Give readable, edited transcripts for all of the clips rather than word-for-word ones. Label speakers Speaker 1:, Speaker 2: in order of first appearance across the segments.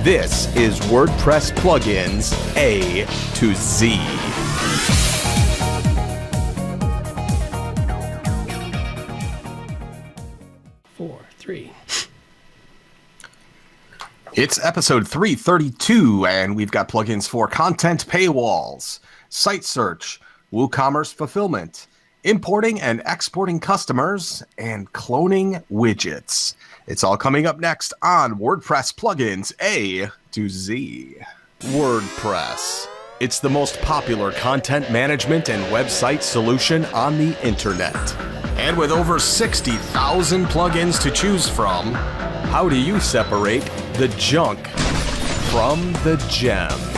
Speaker 1: This is WordPress Plugins A to Z. It's episode 332, and we've got plugins for content paywalls, site search, WooCommerce fulfillment, importing and exporting customers, and cloning widgets. It's all coming up next on WordPress Plugins A to Z. WordPress. It's the most popular content management and website solution on the internet. And with over 60,000 plugins to choose from, how do you separate the junk from the gems?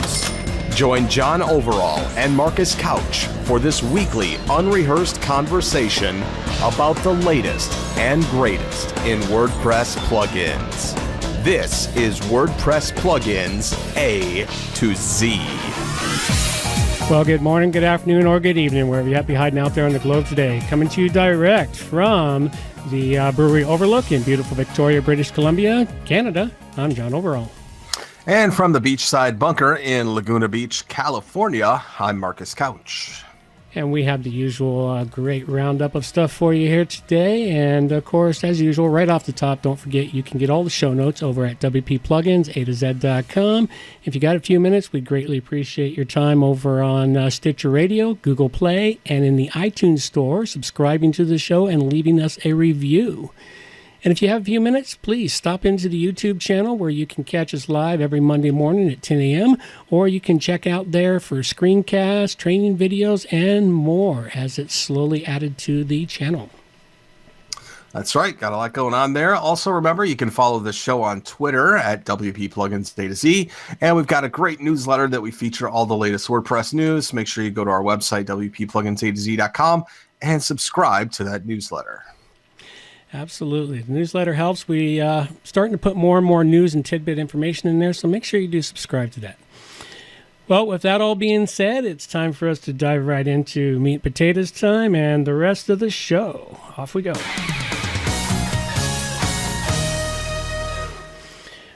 Speaker 1: Join John Overall and Marcus Couch for this weekly unrehearsed conversation about the latest and greatest in WordPress plugins. This is WordPress Plugins A to Z.
Speaker 2: Well, good morning, good afternoon, or good evening, wherever you happen to be hiding out there on the globe today. Coming to you direct from the Brewery Overlook in beautiful Victoria, British Columbia, Canada. I'm John Overall.
Speaker 1: And from the beachside bunker in Laguna Beach, California, I'm Marcus Couch.
Speaker 2: And we have the usual great roundup of stuff for you here today. And of course, as usual, right off the top, don't forget you can get all the show notes over at wppluginsa2z.com. If you got a few minutes, we'd greatly appreciate your time over on Stitcher Radio, Google Play, and in the iTunes Store, subscribing to the show and leaving us a review. And if you have a few minutes, please stop into the YouTube channel where you can catch us live every Monday morning at 10 a.m. Or you can check out there for screencasts, training videos, and more as it's slowly added to the channel.
Speaker 1: That's right. Got a lot going on there. Also, remember, you can follow the show on Twitter at WP Plugins A to Z. And we've got a great newsletter that we feature all the latest WordPress news. Make sure you go to our website, wppluginsa2z.com, and subscribe to that newsletter.
Speaker 2: Absolutely. The newsletter helps. We starting to put more and more news and tidbit information in there, so make sure you do subscribe to that. Well, with that all being said, it's time for us to dive right into meat and potatoes time and the rest of the show. Off we go.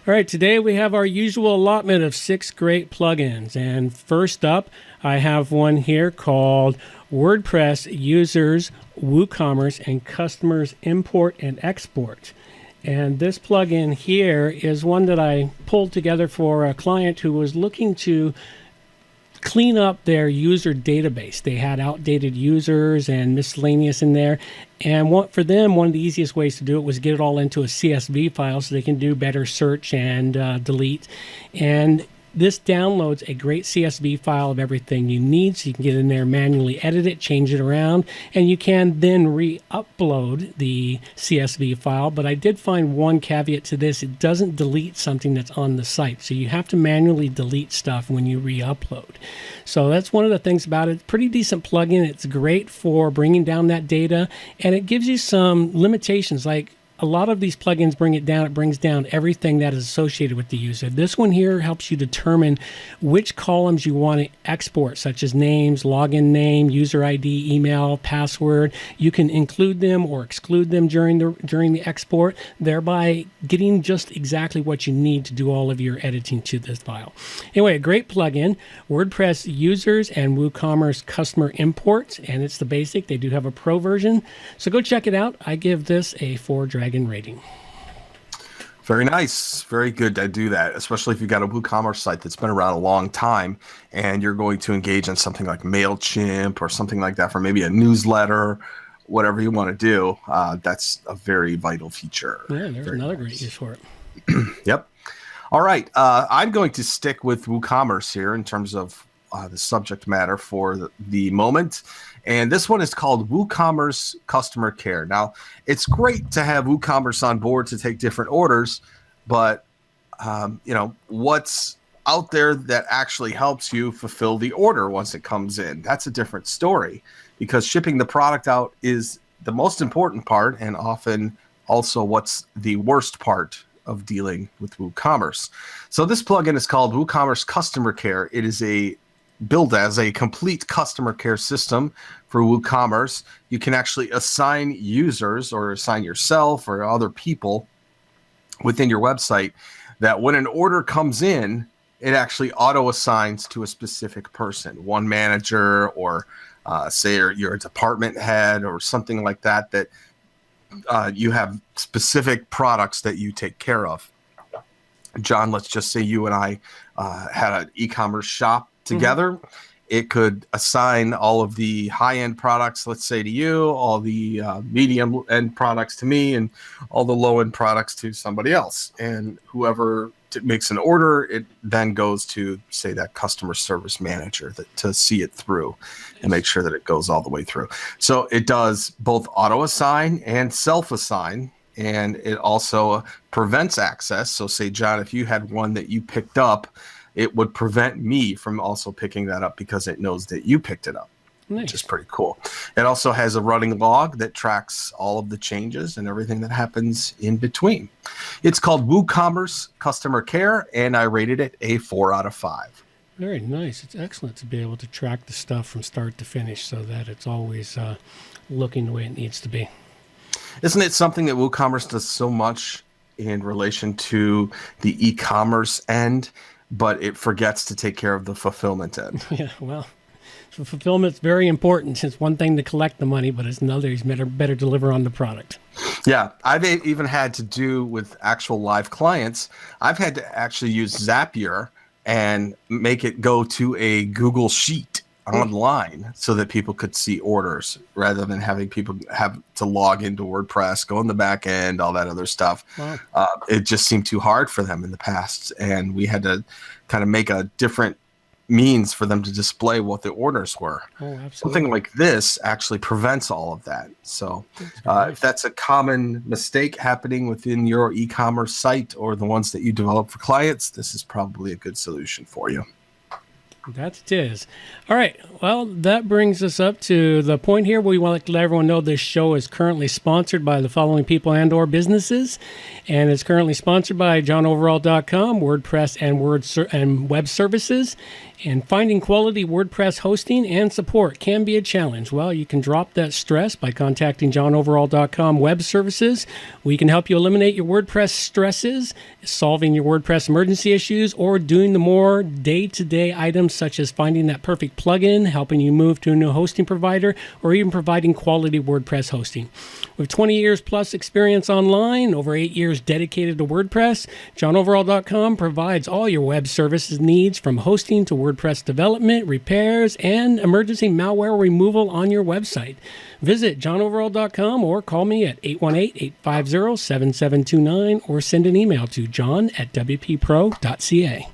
Speaker 2: All right, today we have our usual allotment of 6 great plugins. And first up, I have one here called WordPress Users, WooCommerce, and Customers Import and Export. And this plugin here is one that I pulled together for a client who was looking to clean up their user database. They had outdated users and miscellaneous in there. And for them, one of the easiest ways to do it was get it all into a CSV file so they can do better search and delete. And this downloads a great CSV file of everything you need, so you can get in there, manually edit it, change it around, and you can then re-upload the CSV file. But I did find one caveat to this. It doesn't delete something that's on the site, so you have to manually delete stuff when you re-upload. So that's one of the things about it. Pretty decent plugin. It's great for bringing down that data, and it gives you some limitations, like a lot of these plugins bring it down. It brings down everything that is associated with the user. This one here helps you determine which columns you want to export, such as names, login name, user ID, email, password. You can include them or exclude them during the export, thereby getting just exactly what you need to do all of your editing to this file. Anyway, a great plugin, WordPress Users and WooCommerce Customer Import, and it's the basic. They do have a pro version, so go check it out. I give this a 4 dragon rating.
Speaker 1: Very nice. Very good to do that, especially if you've got a WooCommerce site that's been around a long time and you're going to engage in something like MailChimp or something like that for maybe a newsletter, whatever you want to do. That's a very vital feature.
Speaker 2: Yeah, there's another great use for it.
Speaker 1: Yep. All right. I'm going to stick with WooCommerce here in terms of the subject matter for the moment. And this one is called WooCommerce Customer Care. Now, it's great to have WooCommerce on board to take different orders, but what's out there that actually helps you fulfill the order once it comes in? That's a different story, because shipping the product out is the most important part and often also what's the worst part of dealing with WooCommerce. So this plugin is called WooCommerce Customer Care. It is built as a complete customer care system for WooCommerce. You can actually assign users or assign yourself or other people within your website that when an order comes in, it actually auto assigns to a specific person, one manager, or say you're a department head or something like that, that you have specific products that you take care of. John, let's just say you and I had an e-commerce shop together. Mm-hmm. It could assign all of the high-end products, let's say, to you, all the medium-end products to me, and all the low-end products to somebody else. And whoever makes an order, it then goes to, say, that customer service manager to see it through and make sure that it goes all the way through. So it does both auto-assign and self-assign, and it also prevents access. So say, John, if you had one that you picked up, it would prevent me from also picking that up because it knows that you picked it up. Nice. Which is pretty cool. It also has a running log that tracks all of the changes and everything that happens in between. It's called WooCommerce Customer Care, and I rated it a 4 out of 5.
Speaker 2: Very nice. It's excellent to be able to track the stuff from start to finish so that it's always looking the way it needs to be.
Speaker 1: Isn't it something that WooCommerce does so much in relation to the e-commerce end, but it forgets to take care of the fulfillment end?
Speaker 2: Yeah, well, so fulfillment's very important. It's one thing to collect the money, but it's another. It's better deliver on the product.
Speaker 1: Yeah, I've even had to do with actual live clients. I've had to actually use Zapier and make it go to a Google Sheet online so that people could see orders rather than having people have to log into WordPress, go in the back end, all that other stuff. Wow. It just seemed too hard for them in the past. And we had to kind of make a different means for them to display what the orders were. Oh, absolutely. Something like this actually prevents all of that. So if that's a common mistake happening within your e-commerce site or the ones that you develop for clients, this is probably a good solution for you.
Speaker 2: That it is. All right. Well, that brings us up to the point here where we want to let everyone know this show is currently sponsored by the following people and or businesses. And it's currently sponsored by johnoverall.com, WordPress and web services. And finding quality WordPress hosting and support can be a challenge. Well, you can drop that stress by contacting johnoverall.com web services. We can help you eliminate your WordPress stresses, solving your WordPress emergency issues, or doing the more day-to-day items such as finding that perfect plugin, helping you move to a new hosting provider, or even providing quality WordPress hosting. With 20 years plus experience online, over 8 years dedicated to WordPress, johnoverall.com provides all your web services needs from hosting to WordPress development, repairs, and emergency malware removal on your website. Visit johnoverall.com or call me at 818-850-7729 or send an email to john@wppro.ca.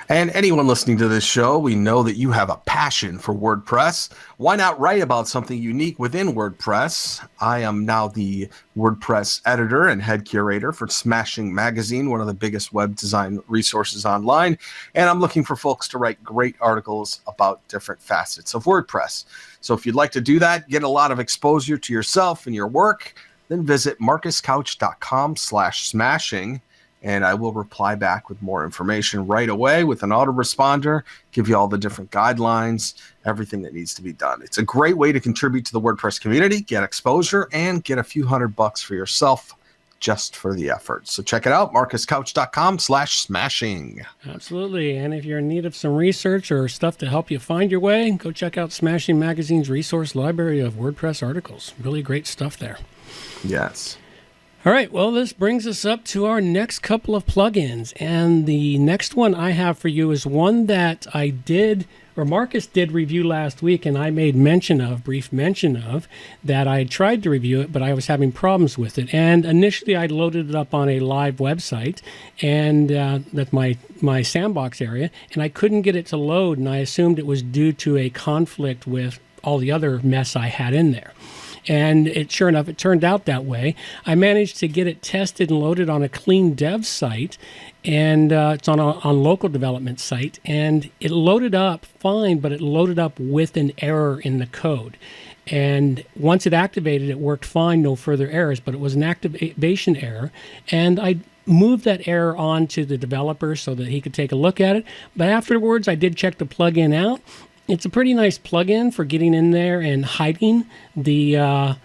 Speaker 1: And anyone listening to this show, we know that you have a passion for WordPress. Why not write about something unique within WordPress? I am now the WordPress editor and head curator for Smashing Magazine, one of the biggest web design resources online. And I'm looking for folks to write great articles about different facets of WordPress. So if you'd like to do that, get a lot of exposure to yourself and your work, then visit marcuscouch.com/smashing. And I will reply back with more information right away with an autoresponder, give you all the different guidelines, everything that needs to be done. It's a great way to contribute to the WordPress community, get exposure, and get a few $100 for yourself just for the effort. So check it out, marcuscouch.com/smashing.
Speaker 2: Absolutely. And if you're in need of some research or stuff to help you find your way, go check out Smashing Magazine's resource library of WordPress articles. Really great stuff there.
Speaker 1: Yes.
Speaker 2: All right, well, this brings us up to our next couple of plugins. And the next one I have for you is one that I did, or Marcus did review last week, and I made brief mention of, that I tried to review it, but I was having problems with it. And initially, I loaded it up on a live website, and that's my sandbox area, and I couldn't get it to load, and I assumed it was due to a conflict with all the other mess I had in there. And sure enough, it turned out that way. I managed to get it tested and loaded on a clean dev site, and it's on local development site, and it loaded up fine, but it loaded up with an error in the code. And once it activated, it worked fine, no further errors, but it was an activation error. And I moved that error on to the developer so that he could take a look at it. But afterwards, I did check the plugin out. It's a pretty nice plugin for getting in there and hiding the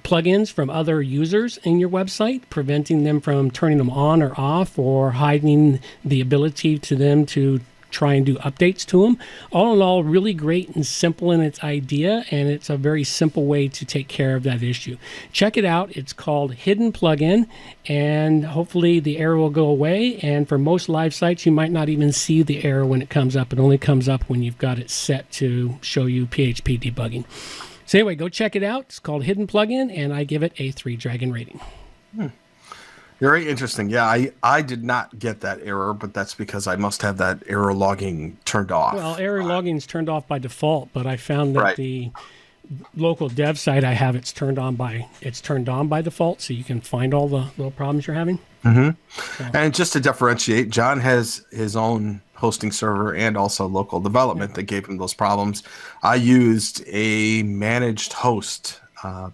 Speaker 2: plugins from other users in your website, preventing them from turning them on or off, or hiding the ability to them to try and do updates to them. All in all, really great and simple in its idea, and it's a very simple way to take care of that issue. Check it out. It's called Hidden Plugin, and hopefully the error will go away. And for most live sites, you might not even see the error when it comes up. It only comes up when you've got it set to show you PHP debugging. So anyway, go check it out. It's called Hidden Plugin, and I give it a 3 dragon rating.
Speaker 1: Very interesting. Yeah, I did not get that error, but that's because I must have that error logging turned off.
Speaker 2: Well, error logging is turned off by default, but I found that the local dev site I have, it's turned on by default, so you can find all the little problems you're having. So.
Speaker 1: And just to differentiate, John has his own hosting server and also local development that gave him those problems. I used a managed host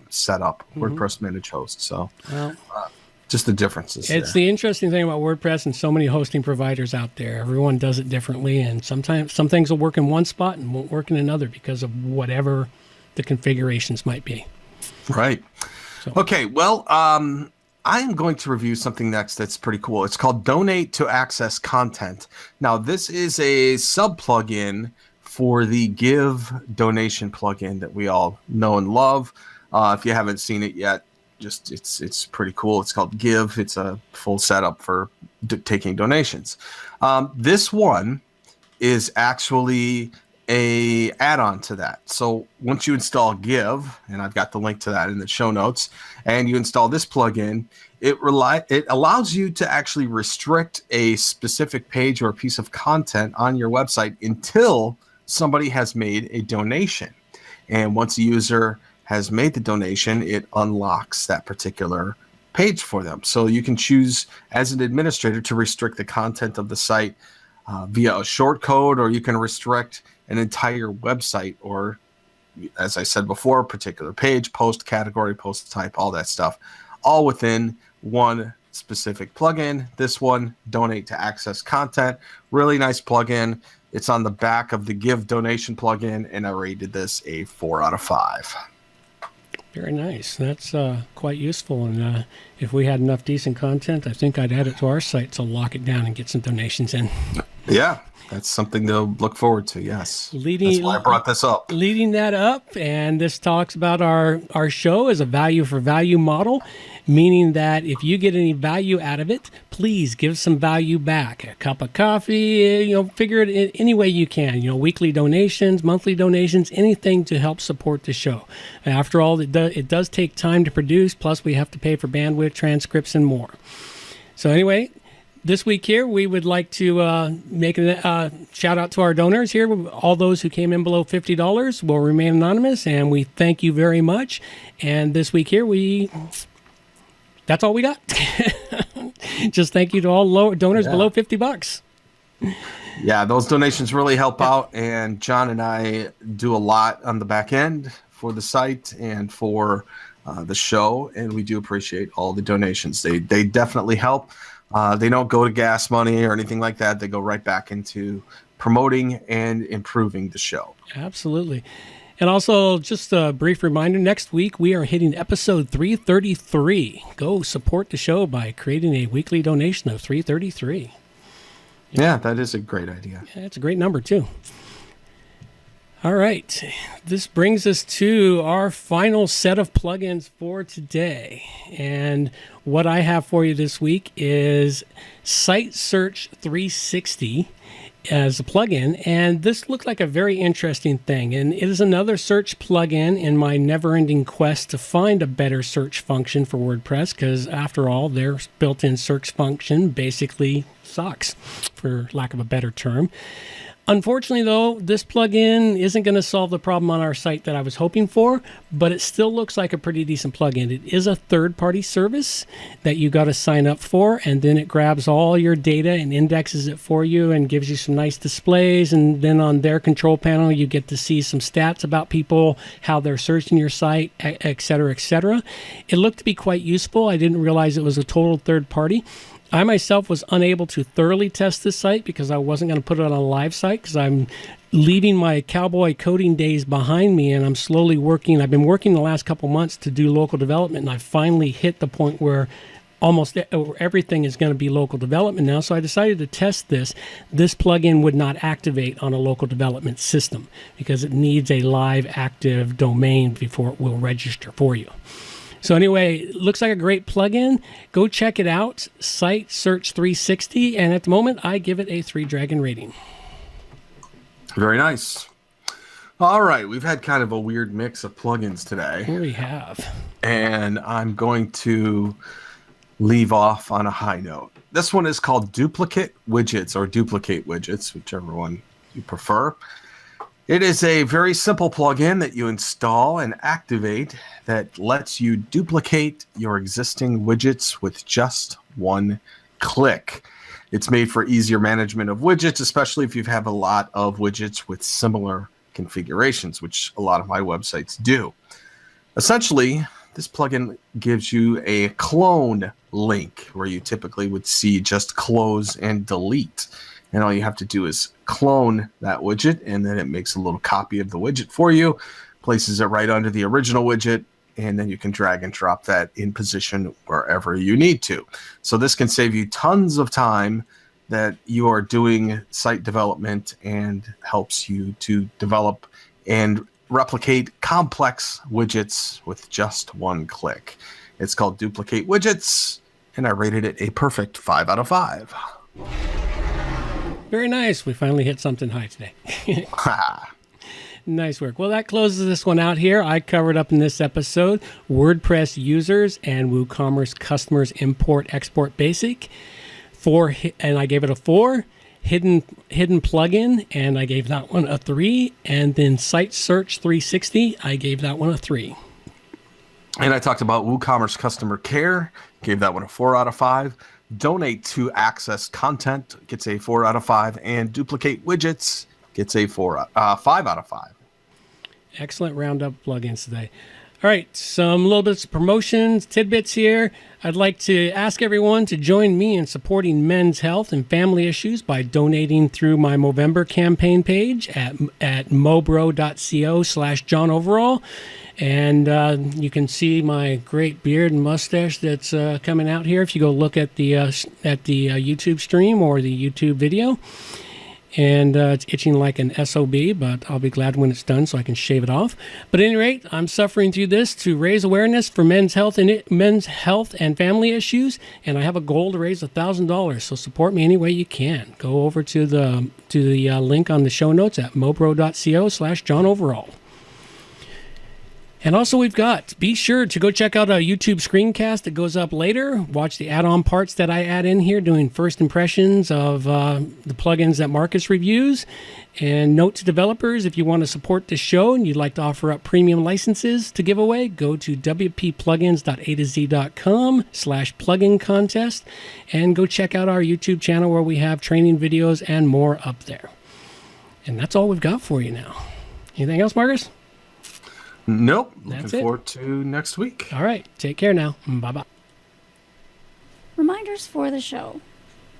Speaker 1: setup, WordPress managed host. So. Well, just the differences.
Speaker 2: It's the interesting thing about WordPress and so many hosting providers out there. Everyone does it differently, and sometimes some things will work in one spot and won't work in another because of whatever the configurations might be.
Speaker 1: Right. So. Okay. Well, I am going to review something next that's pretty cool. It's called Donate to Access Content. Now, this is a sub plugin for the Give donation plugin that we all know and love. If you haven't seen it yet, it's pretty cool. It's called Give. It's a full setup for taking donations. This one is actually a add-on to that. So once you install Give, and I've got the link to that in the show notes, and you install this plugin, it allows you to actually restrict a specific page or a piece of content on your website until somebody has made a donation. And once a user has made the donation, it unlocks that particular page for them. So you can choose as an administrator to restrict the content of the site via a short code, or you can restrict an entire website, or, as I said before, a particular page, post category, post type, all that stuff, all within one specific plugin. This one, Donate to Access Content, really nice plugin. It's on the back of the Give donation plugin, and I rated this a 4 out of 5.
Speaker 2: Very nice. That's quite useful. And if we had enough decent content, I think I'd add it to our site to lock it down and get some donations in. Yeah,
Speaker 1: that's something to look forward to. Yes. That's why I brought this up.
Speaker 2: Leading that up, and this talks about our show as a value for value model, meaning that if you get any value out of it, please give some value back. A cup of coffee, figure it any way you can. Weekly donations, monthly donations, anything to help support the show. After all, it does take time to produce, plus we have to pay for bandwidth, transcripts, and more. So anyway, this week here, we would like to make a shout out to our donors here. All those who came in below $50 will remain anonymous, and we thank you very much. And this week here, that's all we got. Just thank you to all donors below $50.
Speaker 1: Yeah, those donations really help out, and John and I do a lot on the back end for the site and for the show, and we do appreciate all the donations. They definitely help. They don't go to gas money or anything like that. They go right back into promoting and improving the show.
Speaker 2: Absolutely. And also, just a brief reminder, next week we are hitting episode 333. Go support the show by creating a weekly donation of 333.
Speaker 1: Yeah, that is a great idea.
Speaker 2: Yeah, it's a great number, too. All right. This brings us to our final set of plugins for today. And what I have for you this week is Site Search 360 as a plugin, and this looked like a very interesting thing, and it is another search plugin in my never-ending quest to find a better search function for WordPress, because after all, their built-in search function basically sucks, for lack of a better term. Unfortunately, though, this plugin isn't going to solve the problem on our site that I was hoping for, but it still looks like a pretty decent plugin. It is a third-party service that you got to sign up for, and then it grabs all your data and indexes it for you and gives you some nice displays, and then on their control panel, you get to see some stats about people, how they're searching your site, et cetera, et cetera. It looked to be quite useful. I didn't realize it was a total third party. I myself was unable to thoroughly test this site because I wasn't going to put it on a live site because I'm leaving my cowboy coding days behind me, and I'm slowly working. I've been working the last couple months to do local development, and I finally hit the point where almost everything is going to be local development now. So I decided to test this. This plugin would not activate on a local development system because it needs a live active domain before it will register for you. So anyway, it looks like a great plugin. Go check it out. Site Search 360, and at the moment I give it a 3 dragon rating.
Speaker 1: Very nice. All right, we've had kind of a weird mix of plugins today.
Speaker 2: We have.
Speaker 1: And I'm going to leave off on a high note. This one is called Duplicate Widgets, or Duplicate Widgets, whichever one you prefer. It is a very simple plugin that you install and activate that lets you duplicate your existing widgets with just one click. It's made for easier management of widgets, especially if you have a lot of widgets with similar configurations, which a lot of my websites do. Essentially, this plugin gives you a clone link where you typically would see just close and delete. And all you have to do is clone that widget, and then it makes a little copy of the widget for you, places it right under the original widget, and then you can drag and drop that in position wherever you need to. So this can save you tons of time that you are doing site development and helps you to develop and replicate complex widgets with just one click. It's called Duplicate Widgets, and I rated it a perfect 5 out of 5.
Speaker 2: Very nice. We finally hit something high today. Nice work. Well, that closes this one out here. I covered up in this episode WordPress users and WooCommerce customers import export basic. And I gave it a 4. Hidden plugin, and I gave that one a 3. And then Site Search 360, I gave that one a 3.
Speaker 1: And I talked about WooCommerce customer care, gave that one a 4 out of 5. Donate to access content gets a 4 out of 5, and Duplicate Widgets gets a 5 out of 5.
Speaker 2: Excellent roundup plugins today. All right, some little bits of promotions, tidbits here. I'd like to ask everyone to join me in supporting men's health and family issues by donating through my Movember campaign page at mobro.co/johnoverall. And you can see my great beard and mustache that's coming out here if you go look at the YouTube stream or the YouTube video. And it's itching like an SOB, but I'll be glad when it's done so I can shave it off. But at any rate, I'm suffering through this to raise awareness for men's health and family issues, and I have a goal to raise $1,000. So support me any way you can. Go over to the link on the show notes at mobro.co/johnoverall. And also be sure to go check out a YouTube screencast that goes up later. Watch the add-on parts that I add in here, doing first impressions of the plugins that Marcus reviews. And note to developers, if you want to support the show and you'd like to offer up premium licenses to give away, go to wpplugins.a2z.com/plugin contest and go check out our YouTube channel where we have training videos and more up there. And that's all we've got for you now. Anything else, Marcus?
Speaker 1: Nope.
Speaker 2: That's
Speaker 1: Looking forward to next week.
Speaker 2: All right. Take care now. Bye-bye.
Speaker 3: Reminders for the show.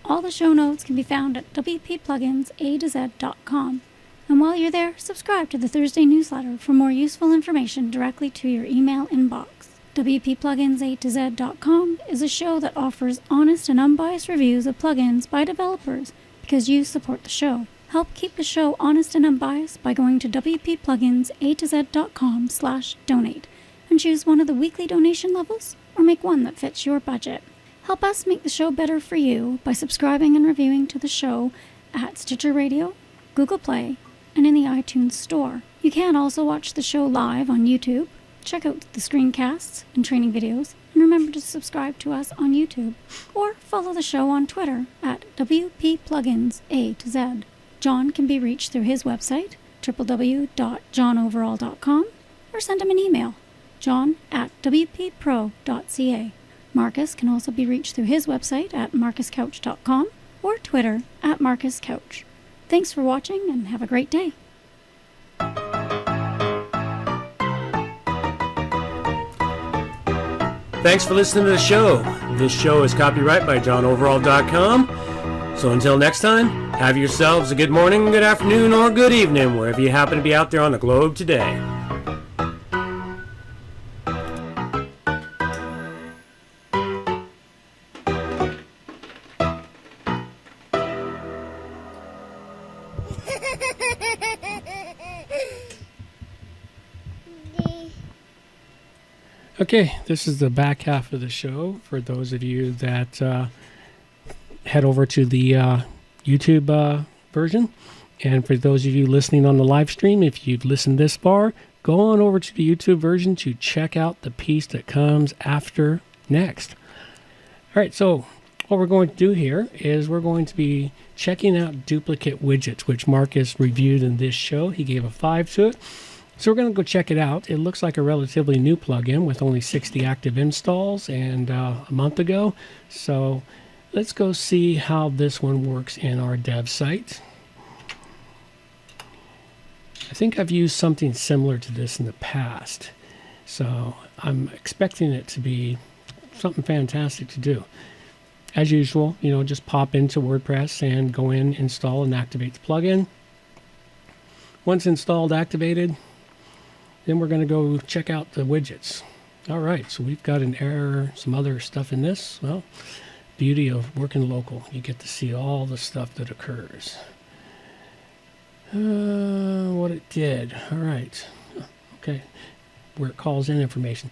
Speaker 3: All the show notes can be found at wpplugins.a2z.com. And while you're there, subscribe to the Thursday newsletter for more useful information directly to your email inbox. wpplugins.a2z.com is a show that offers honest and unbiased reviews of plugins by developers because you support the show. Help keep the show honest and unbiased by going to wpplugins.a2z.com/donate and choose one of the weekly donation levels or make one that fits your budget. Help us make the show better for you by subscribing and reviewing to the show at Stitcher Radio, Google Play, and in the iTunes Store. You can also watch the show live on YouTube, check out the screencasts and training videos, and remember to subscribe to us on YouTube, or follow the show on Twitter at WPPluginsA2Z. John can be reached through his website, www.johnoverall.com, or send him an email, john@wppro.ca. Marcus can also be reached through his website at marcuscouch.com or Twitter at marcuscouch. Thanks for watching and have a great day.
Speaker 2: Thanks for listening to the show. This show is copyright by johnoverall.com. So until next time,
Speaker 4: Have yourselves a good morning, good afternoon, or good evening, wherever you happen to be out there on the globe today.
Speaker 2: Okay, this is the back half of the show for those of you that head over to the YouTube version. And for those of you listening on the live stream, if you've listened this far, go on over to the YouTube version to check out the piece that comes after next. All right, so what we're going to do here is we're going to be checking out duplicate widgets, which Marcus reviewed in this show. He gave a 5 to it. So we're going to go check it out. It looks like a relatively new plugin with only 60 active installs and a month ago. So let's go see how this one works in our dev site. I think I've used something similar to this in the past. So I'm expecting it to be something fantastic to do. As usual, just pop into WordPress and go in, install, and activate the plugin. Once installed, activated, then we're going to go check out the widgets. All right, so we've got an error, some other stuff in this. Well, beauty of working local. You get to see all the stuff that occurs. What it did. All right. Okay, where it calls in information.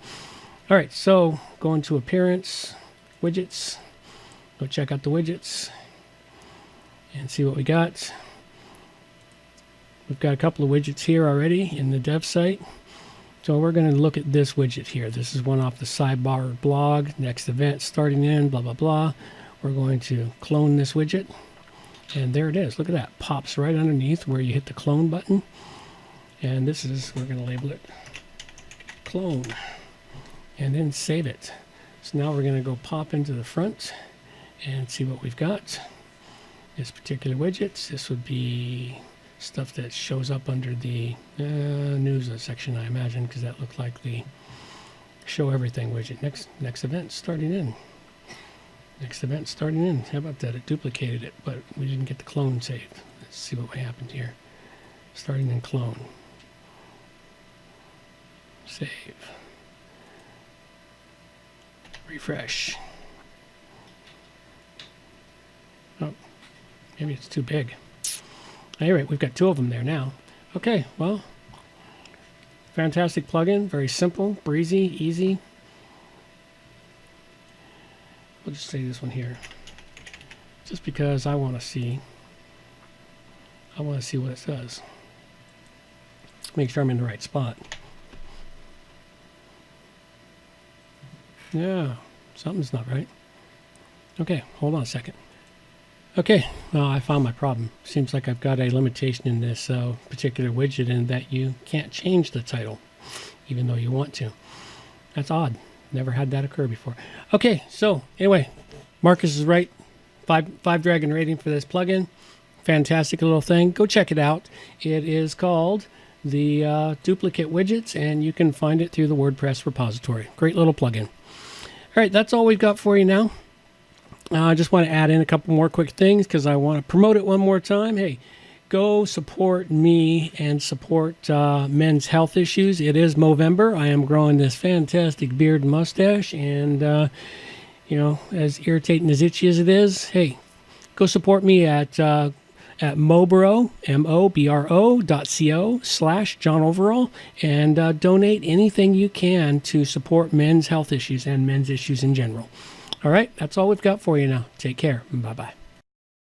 Speaker 2: All right, so go into Appearance, Widgets. Go check out the widgets and see what we got. We've got a couple of widgets here already in the dev site. So we're going to look at this widget here. This is one off the sidebar blog, next event, starting in, blah, blah, blah. We're going to clone this widget. And there it is. Look at that. Pops right underneath where you hit the clone button. And this is, we're going to label it clone. And then save it. So now we're going to go pop into the front and see what we've got. This particular widget. This would be stuff that shows up under the news section, I imagine, because that looked like the show everything widget. Next event starting in. Next event starting in. How about that? It duplicated it, but we didn't get the clone saved. Let's see what happened here. Starting in clone. Save. Refresh. Oh, maybe it's too big. Anyway, we've got 2 of them there now. Okay, well, fantastic plugin, very simple, breezy, easy. We'll just say this one here, just because I want to see what it does. Make sure I'm in the right spot. Yeah, something's not right. Okay, hold on a second. Okay, well, I found my problem. Seems like I've got a limitation in this particular widget in that you can't change the title, even though you want to. That's odd. Never had that occur before. Okay, so anyway, Marcus is right. 5 dragon rating for this plugin. Fantastic little thing. Go check it out. It is called the Duplicate Widgets, and you can find it through the WordPress repository. Great little plugin. All right, that's all we've got for you now. I just want to add in a couple more quick things because I want to promote it one more time. Hey, go support me and support men's health issues. It is Movember. I am growing this fantastic beard and mustache, and as irritating as itchy as it is, hey, go support me at Mobro, mobro.co/John Overall, and donate anything you can to support men's health issues and men's issues in general. All right, that's all we've got for you now. Take care. Bye-bye.